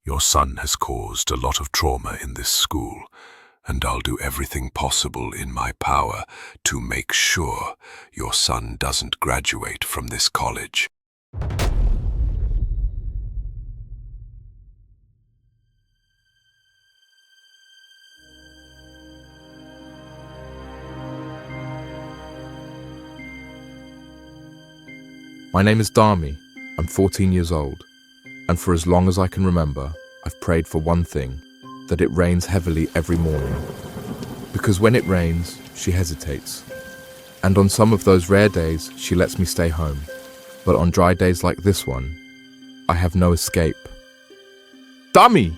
Your son has caused a lot of trauma in this school, and I'll do everything possible in my power to make sure your son doesn't graduate from this college. My name is Dami. I'm 14 years old, and for as long as I can remember, I've prayed for one thing, that it rains heavily every morning. Because when it rains, she hesitates. And on some of those rare days, she lets me stay home. But on dry days like this one, I have no escape. Dami!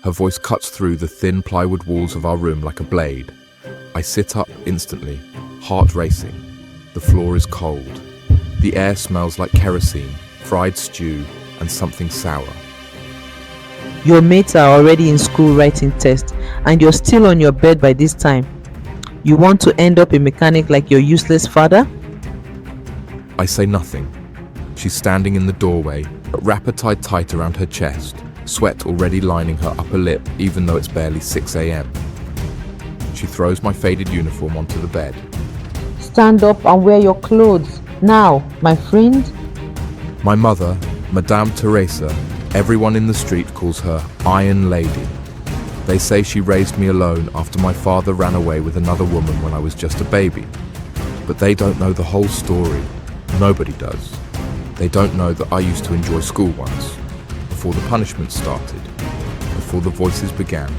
Her voice cuts through the thin plywood walls of our room like a blade. I sit up instantly, heart racing. The floor is cold. The air smells like kerosene, fried stew, and something sour. Your mates are already in school writing tests, and you're still on your bed by this time. You want to end up a mechanic like your useless father? I say nothing. She's standing in the doorway, a wrapper tied tight around her chest, sweat already lining her upper lip even though it's barely 6 a.m. She throws my faded uniform onto the bed. Stand up and wear your clothes. Now, my friend. My mother, Madame Teresa, everyone in the street calls her Iron Lady. They say she raised me alone after my father ran away with another woman when I was just a baby. But they don't know the whole story. Nobody does. They don't know that I used to enjoy school once, before the punishment started, before the voices began,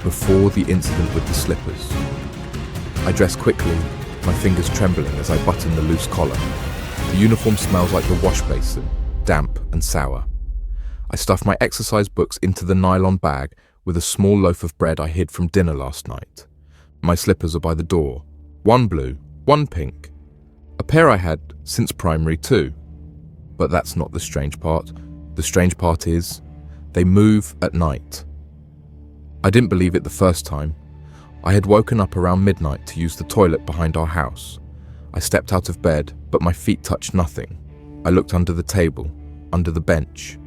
before the incident with the slippers. I dress quickly, my fingers trembling as I button the loose collar. The uniform smells like the wash basin, damp and sour. I stuff my exercise books into the nylon bag with a small loaf of bread I hid from dinner last night. My slippers are by the door, one blue, one pink. A pair I had since primary too. But that's not the strange part. The strange part is, they move at night. I didn't believe it the first time. I had woken up around midnight to use the toilet behind our house. I stepped out of bed, but my feet touched nothing. I looked under the table, under the bench.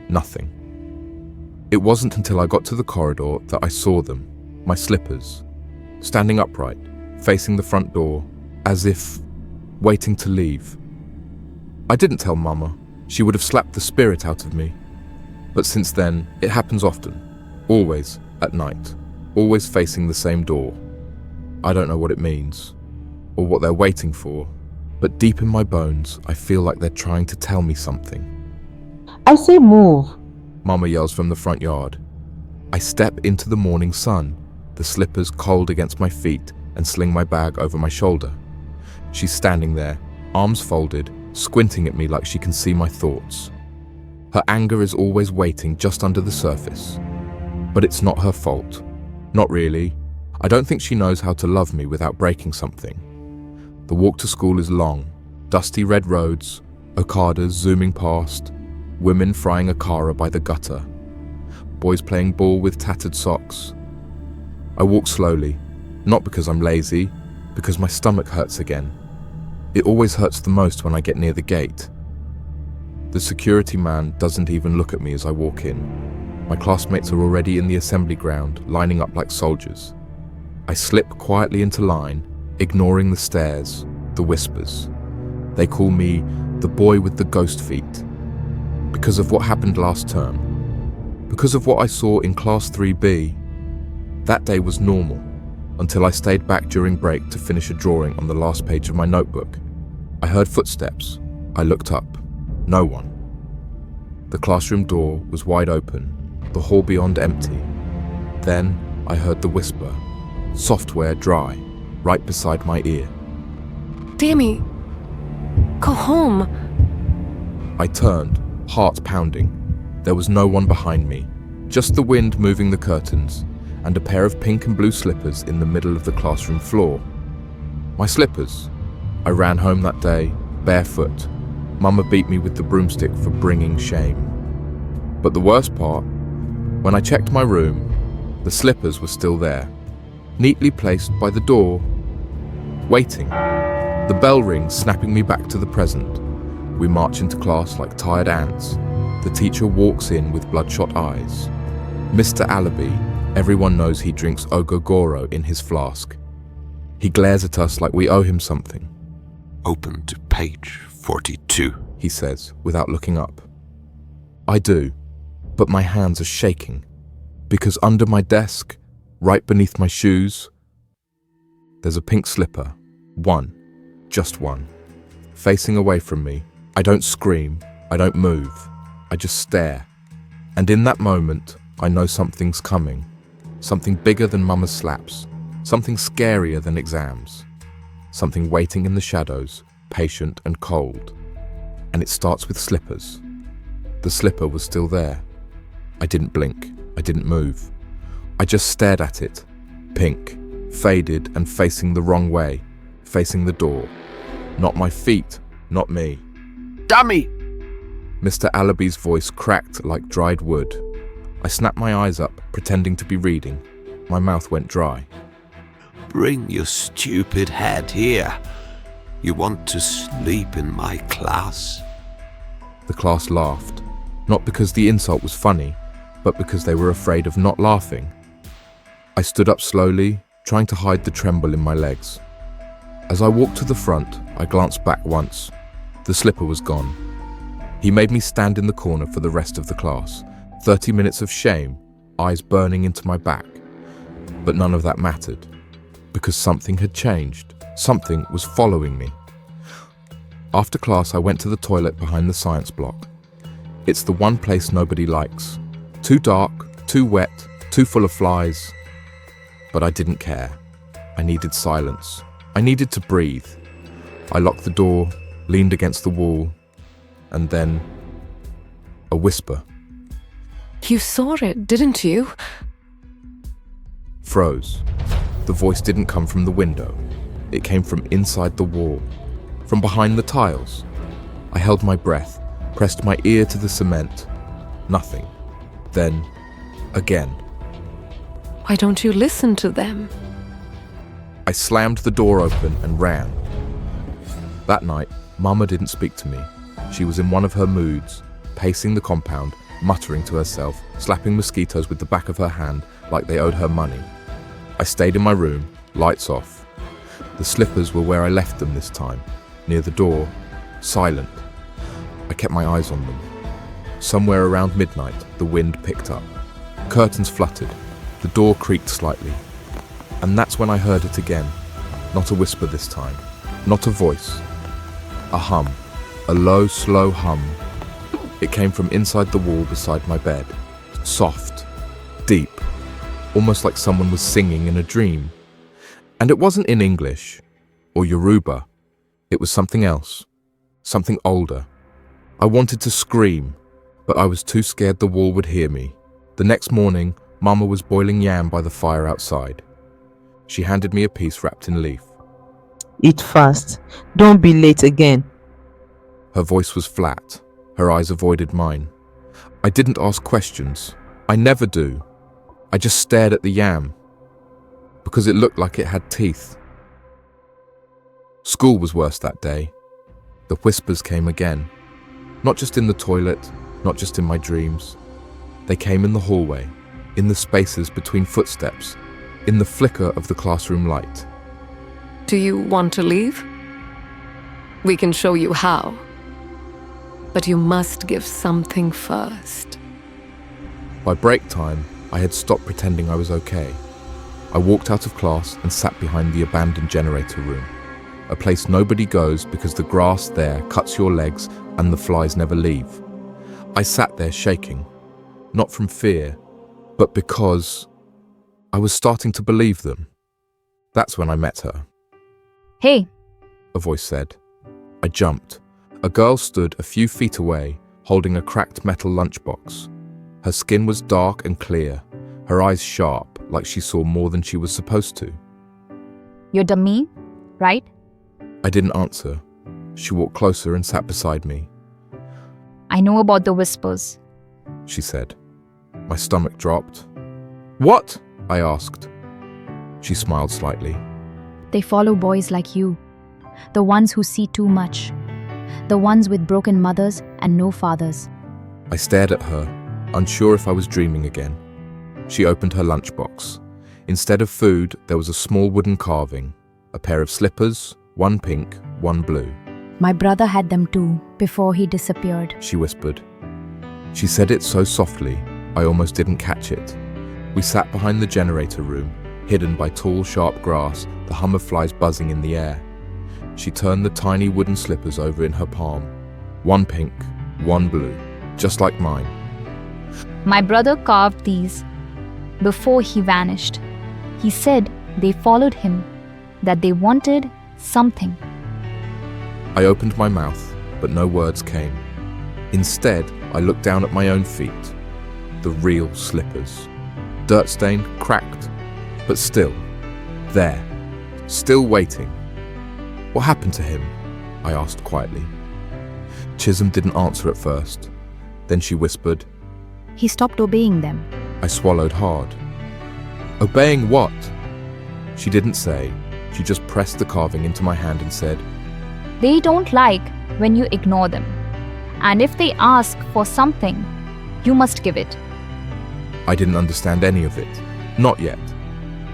Nothing. It wasn't until I got to the corridor that I saw them, my slippers, standing upright, facing the front door, as if waiting to leave. I didn't tell Mama. She would have slapped the spirit out of me. But since then, it happens often, always at night. Always facing the same door. I don't know what it means, or what they're waiting for, but deep in my bones, I feel like they're trying to tell me something. I say move. Mama yells from the front yard. I step into the morning sun, the slippers cold against my feet, and sling my bag over my shoulder. She's standing there, arms folded, squinting at me like she can see my thoughts. Her anger is always waiting just under the surface. But it's not her fault. Not really. I don't think she knows how to love me without breaking something. The walk to school is long. Dusty red roads, okadas zooming past, women frying akara by the gutter, boys playing ball with tattered socks. I walk slowly, not because I'm lazy, because my stomach hurts again. It always hurts the most when I get near the gate. The security man doesn't even look at me as I walk in. My classmates are already in the assembly ground, lining up like soldiers. I slip quietly into line, ignoring the stares, the whispers. They call me the boy with the ghost feet. Because of what happened last term. Because of what I saw in Class 3B. That day was normal, until I stayed back during break to finish a drawing on the last page of my notebook. I heard footsteps. I looked up. No one. The classroom door was wide open, the hall beyond empty. Then I heard the whisper, software dry, right beside my ear. Dami, go home. I turned, heart pounding. There was no one behind me, just the wind moving the curtains, and a pair of pink and blue slippers in the middle of the classroom floor. My slippers. I ran home that day, barefoot. Mama beat me with the broomstick for bringing shame. But the worst part, when I checked my room, the slippers were still there, neatly placed by the door, waiting. The bell rings, snapping me back to the present. We march into class like tired ants. the teacher walks in with bloodshot eyes. Mr. Alabi, everyone knows he drinks ogogoro in his flask. He glares at us like we owe him something. Open to page 42, he says, without looking up. I do, but my hands are shaking, because under my desk, right beneath my shoes, there's a pink slipper. One, just one. Facing away from me, I don't scream, I don't move, I just stare. And in that moment, I know something's coming. Something bigger than Mama's slaps. Something scarier than exams. Something waiting in the shadows, patient and cold. And it starts with slippers. The slipper was still there. I didn't blink, I didn't move. I just stared at it, pink, faded and facing the wrong way, facing the door. Not my feet, not me. Dummy! Mr. Alabi's voice cracked like dried wood. I snapped my eyes up, pretending to be reading. My mouth went dry. Bring your stupid head here. You want to sleep in my class? The class laughed, not because the insult was funny, but because they were afraid of not laughing. I stood up slowly, trying to hide the tremble in my legs. As I walked to the front, I glanced back once. The slipper was gone. He made me stand in the corner for the rest of the class. 30 minutes of shame, eyes burning into my back. But none of that mattered, because something had changed. Something was following me. After class, I went to the toilet behind the science block. It's the one place nobody likes. Too dark, too wet, too full of flies. But I didn't care. I needed silence. I needed to breathe. I locked the door, leaned against the wall, and then a whisper. You saw it, didn't you? Froze. The voice didn't come from the window. It came from inside the wall, from behind the tiles. I held my breath, pressed my ear to the cement. Nothing. Then, again. Why don't you listen to them? I slammed the door open and ran. That night, Mama didn't speak to me. She was in one of her moods, pacing the compound, muttering to herself, slapping mosquitoes with the back of her hand like they owed her money. I stayed in my room, lights off. The slippers were where I left them this time, near the door, silent. I kept my eyes on them. Somewhere around midnight, the wind picked up. Curtains fluttered. The door creaked slightly. And that's when I heard it again. Not a whisper this time. Not a voice. A hum. A low, slow hum. It came from inside the wall beside my bed. Soft. Deep. Almost like someone was singing in a dream. And it wasn't in English or Yoruba. It was something else. Something older. I wanted to scream, but I was too scared the wall would hear me. The next morning, Mama was boiling yam by the fire outside. She handed me a piece wrapped in leaf. Eat fast. Don't be late again. Her voice was flat. Her eyes avoided mine. I didn't ask questions. I never do. I just stared at the yam, because it looked like it had teeth. School was worse that day. The whispers came again. Not just in the toilet, not just in my dreams. They came in the hallway, in the spaces between footsteps, in the flicker of the classroom light. Do you want to leave? We can show you how. But you must give something first. By break time, I had stopped pretending I was okay. I walked out of class and sat behind the abandoned generator room, a place nobody goes because the grass there cuts your legs and the flies never leave. I sat there shaking, not from fear, but because I was starting to believe them. That's when I met her. Hey, A voice said. I jumped. A girl stood a few feet away, holding a cracked metal lunchbox. Her skin was dark and clear, her eyes sharp, like she saw more than she was supposed to. you're Dami, right? I didn't answer. She walked closer and sat beside me. I know about the whispers. She said. My stomach dropped. What? I asked. She smiled slightly. They follow boys like you. The ones who see too much. The ones with broken mothers and no fathers. I stared at her, unsure if I was dreaming again. She opened her lunchbox. Instead of food, there was a small wooden carving, a pair of slippers, one pink, one blue. My brother had them too, before he disappeared. She whispered. She said it so softly, I almost didn't catch it. We sat behind the generator room, hidden by tall, sharp grass, the hum of flies buzzing in the air. She turned the tiny wooden slippers over in her palm. One pink, one blue, just like mine. My brother carved these before he vanished. He said they followed him, that they wanted something. I opened my mouth, but no words came. Instead, I looked down at my own feet. The real slippers. Dirt-stained, cracked, but still, there, still waiting. What happened to him? I asked quietly. Chisholm didn't answer at first. Then she whispered. He stopped obeying them. I swallowed hard. Obeying what? She didn't say. She just pressed the carving into my hand and said, They don't like when you ignore them. And if they ask for something, you must give it. I didn't understand any of it. Not yet.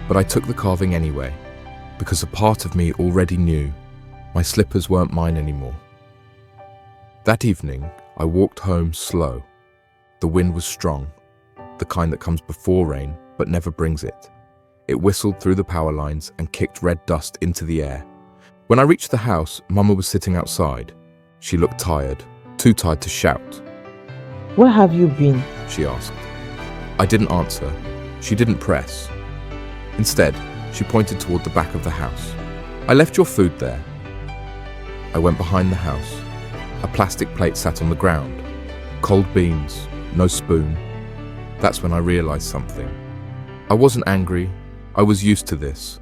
But I took the carving anyway, because a part of me already knew my slippers weren't mine anymore. That evening, I walked home slow. The wind was strong, the kind that comes before rain but never brings it. It whistled through the power lines and kicked red dust into the air. When I reached the house, Mama was sitting outside. She looked tired, too tired to shout. Where have you been? She asked. I didn't answer. She didn't press. Instead, she pointed toward the back of the house. I left your food there. I went behind the house. A plastic plate sat on the ground. Cold beans, no spoon. That's when I realized something. I wasn't angry. I was used to this.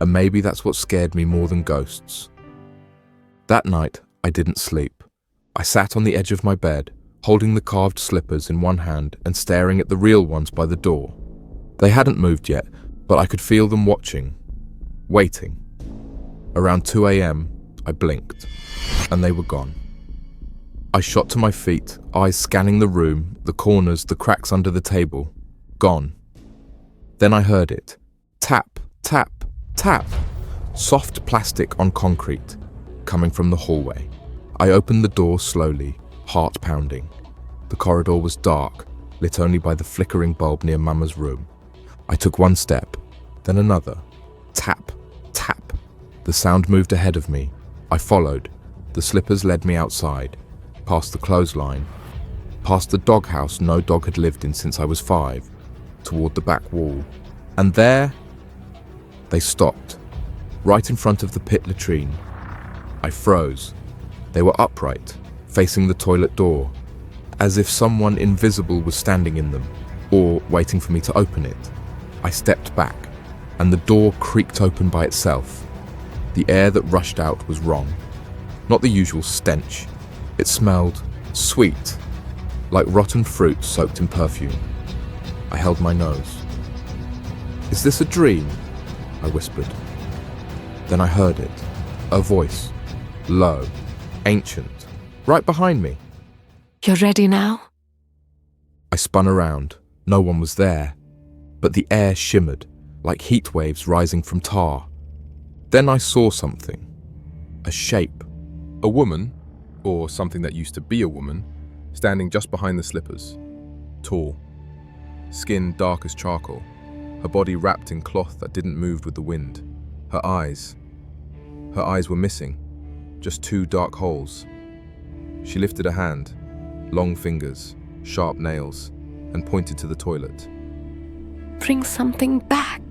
And maybe that's what scared me more than ghosts. That night, I didn't sleep. I sat on the edge of my bed, holding the carved slippers in one hand and staring at the real ones by the door. They hadn't moved yet, but I could feel them watching, waiting. Around 2 a.m., I blinked, and they were gone. I shot to my feet, eyes scanning the room, the corners, the cracks under the table. Gone. Then I heard it. Tap, tap, tap. Soft plastic on concrete, coming from the hallway. I opened the door slowly, heart pounding. The corridor was dark, lit only by the flickering bulb near Mama's room. I took one step, then another. Tap, tap. The sound moved ahead of me. I followed. The slippers led me outside, past the clothesline, past the doghouse no dog had lived in since I was 5, toward the back wall. And there, they stopped, right in front of the pit latrine. I froze. They were upright, facing the toilet door, as if someone invisible was standing in them, or waiting for me to open it. I stepped back, and the door creaked open by itself. The air that rushed out was wrong. Not the usual stench. It smelled sweet, like rotten fruit soaked in perfume. I held my nose. Is this a dream? I whispered. Then I heard it. A voice. Low. Ancient. Right behind me. You're ready now? I spun around. No one was there. But the air shimmered, like heat waves rising from tar. Then I saw something. A shape. A woman, or something that used to be a woman, standing just behind the slippers. Tall. Skin dark as charcoal. Her body wrapped in cloth that didn't move with the wind. Her eyes were missing. Just 2 dark holes. She lifted a hand, long fingers, sharp nails, and pointed to the toilet. Bring something back.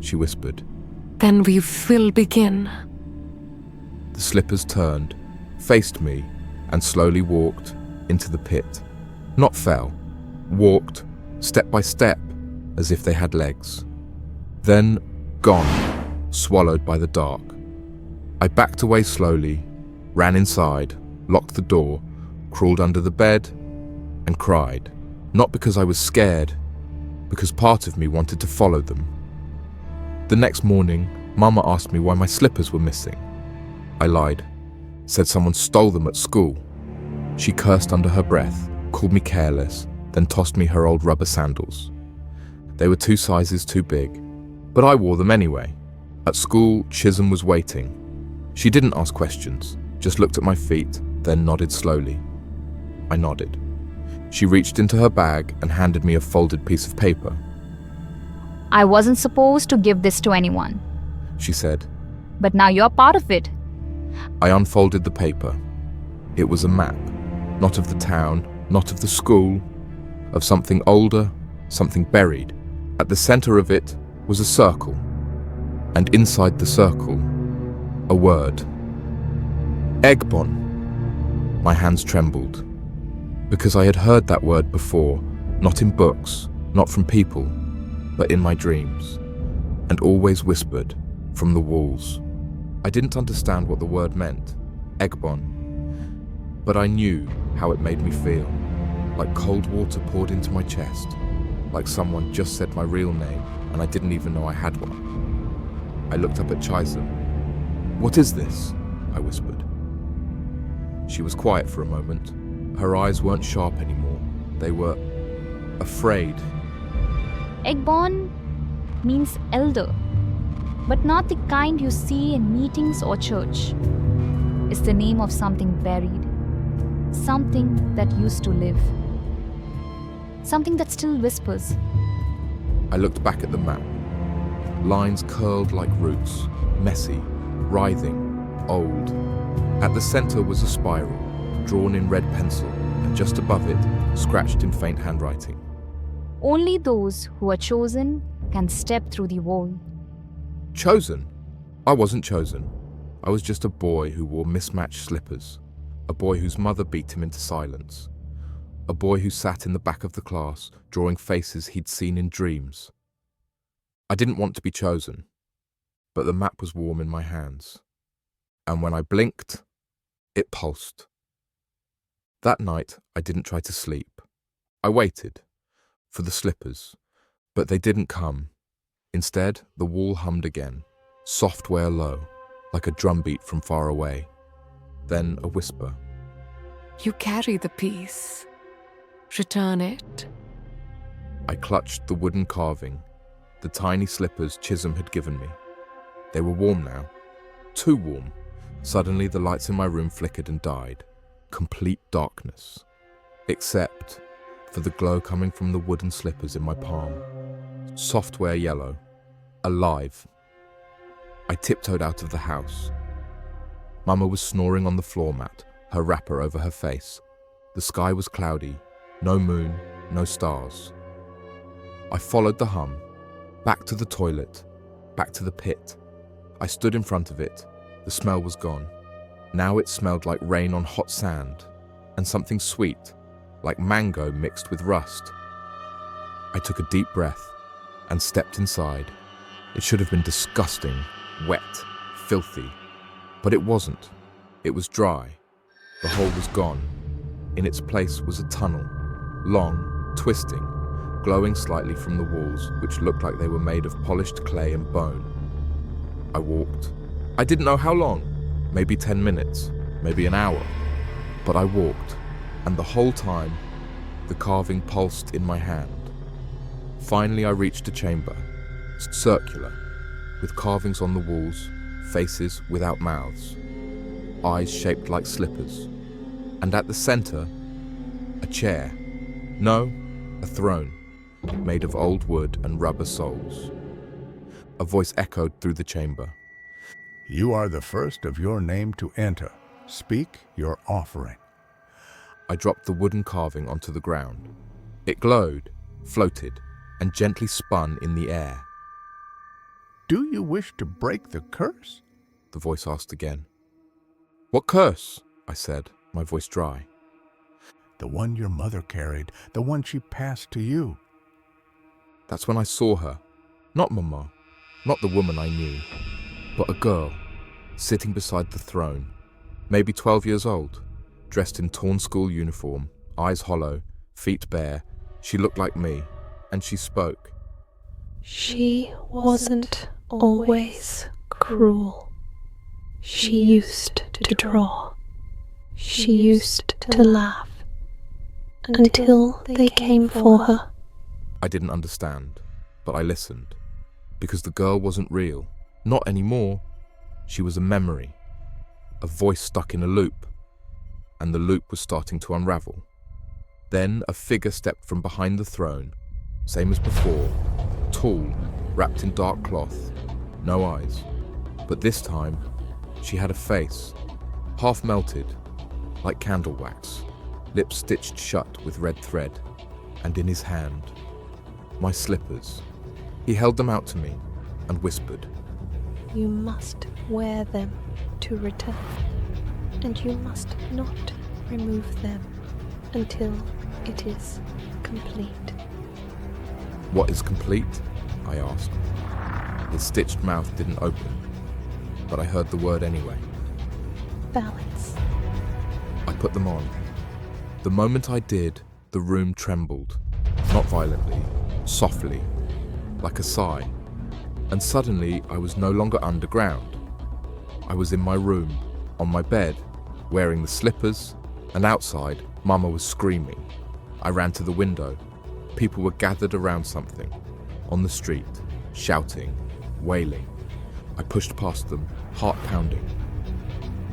She whispered. Then we will begin. The slippers turned, faced me, and slowly walked into the pit. Not fell. Walked, step by step, as if they had legs. Then, gone, swallowed by the dark. I backed away slowly, ran inside, locked the door, crawled under the bed, and cried. Not because I was scared, because part of me wanted to follow them. The next morning, Mama asked me why my slippers were missing. I lied, said someone stole them at school. She cursed under her breath, called me careless, then tossed me her old rubber sandals. They were 2 sizes too big, but I wore them anyway. At school, Chisholm was waiting. She didn't ask questions, just looked at my feet, then nodded slowly. I nodded. She reached into her bag and handed me a folded piece of paper. I wasn't supposed to give this to anyone, She said. but now you're part of it. I unfolded the paper. It was a map, not of the town, not of the school, of something older, something buried. At the center of it was a circle, and inside the circle, a word. Egbon. My hands trembled, because I had heard that word before, not in books, not from people, but in my dreams, and always whispered from the walls. I didn't understand what the word meant, Egbon, but I knew how it made me feel, like cold water poured into my chest, like someone just said my real name and I didn't even know I had one. I looked up at Chisholm. "What is this?" I whispered. She was quiet for a moment. Her eyes weren't sharp anymore. They were afraid. Egbon means elder, but not the kind you see in meetings or church. It's the name of something buried, something that used to live, something that still whispers. I looked back at the map. Lines curled like roots, messy, writhing, old. At the center was a spiral, drawn in red pencil, and just above it, scratched in faint handwriting. Only those who are chosen can step through the wall. Chosen? I wasn't chosen. I was just a boy who wore mismatched slippers, a boy whose mother beat him into silence, a boy who sat in the back of the class, drawing faces he'd seen in dreams. I didn't want to be chosen, but the map was warm in my hands, and when I blinked, it pulsed. That night, I didn't try to sleep. I waited for the slippers, but they didn't come. Instead, the wall hummed again, software low, like a drumbeat from far away. Then a whisper. You carry the piece. Return it. I clutched the wooden carving, the tiny slippers Chisholm had given me. They were warm now, too warm. Suddenly the lights in my room flickered and died. Complete darkness, except for the glow coming from the wooden slippers in my palm. Software yellow, alive. I tiptoed out of the house. Mama was snoring on the floor mat, her wrapper over her face. The sky was cloudy, no moon, no stars. I followed the hum, back to the toilet, back to the pit. I stood in front of it. The smell was gone. Now it smelled like rain on hot sand, and something sweet, like mango mixed with rust. I took a deep breath and stepped inside. It should have been disgusting, wet, filthy, but it wasn't. It was dry. The hole was gone. In its place was a tunnel, long, twisting, glowing slightly from the walls, which looked like they were made of polished clay and bone. I walked. I didn't know how long, maybe 10 minutes, maybe an hour, but I walked, and the whole time, the carving pulsed in my hand. Finally, I reached a chamber, circular, with carvings on the walls, faces without mouths, eyes shaped like slippers, and at the center, a chair. No, a throne, made of old wood and rubber soles. A voice echoed through the chamber. You are the first of your name to enter. Speak your offering. I dropped the wooden carving onto the ground. It glowed, floated, and gently spun in the air. Do you wish to break the curse? The voice asked again. What curse? I said, my voice dry. The one your mother carried, the one she passed to you. That's when I saw her. Not Mama, not the woman I knew, but a girl, sitting beside the throne, maybe 12 years old, dressed in torn school uniform, eyes hollow, feet bare. She looked like me, and she spoke. She wasn't always cruel. She used to draw. She used to laugh. until they came for her. I didn't understand, but I listened, because the girl wasn't real. Not anymore. She was a memory, a voice stuck in a loop, and the loop was starting to unravel. Then a figure stepped from behind the throne, same as before, tall, wrapped in dark cloth, no eyes. But this time, she had a face, half melted, like candle wax, lips stitched shut with red thread, and in his hand, my slippers. He held them out to me and whispered, You must wear them to return, and you must not remove them until it is complete. What is complete? I asked. His stitched mouth didn't open, but I heard the word anyway. Balance. I put them on. The moment I did, the room trembled, not violently, softly, like a sigh. And suddenly I was no longer underground. I was in my room, on my bed, wearing the slippers, and outside, Mama was screaming. I ran to the window. People were gathered around something, on the street, shouting, wailing. I pushed past them, heart pounding.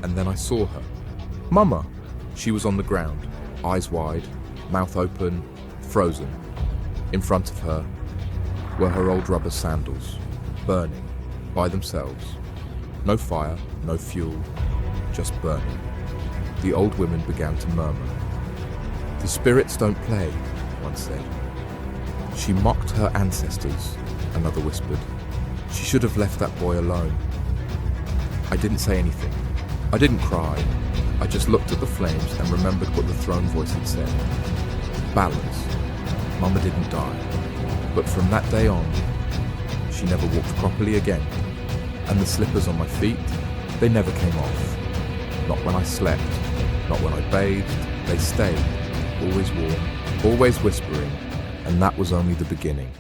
And then I saw her. Mama! She was on the ground, eyes wide, mouth open, frozen. In front of her were her old rubber sandals, burning, by themselves. No fire, no fuel, just burning. The old women began to murmur. The spirits don't play, one said. She mocked her ancestors, another whispered. She should have left that boy alone. I didn't say anything. I didn't cry. I just looked at the flames and remembered what the throne voice had said. Balance. Mama didn't die. But from that day on, she never walked properly again. And the slippers on my feet, they never came off. Not when I slept, not when I bathed. They stayed, always warm, always whispering, and that was only the beginning.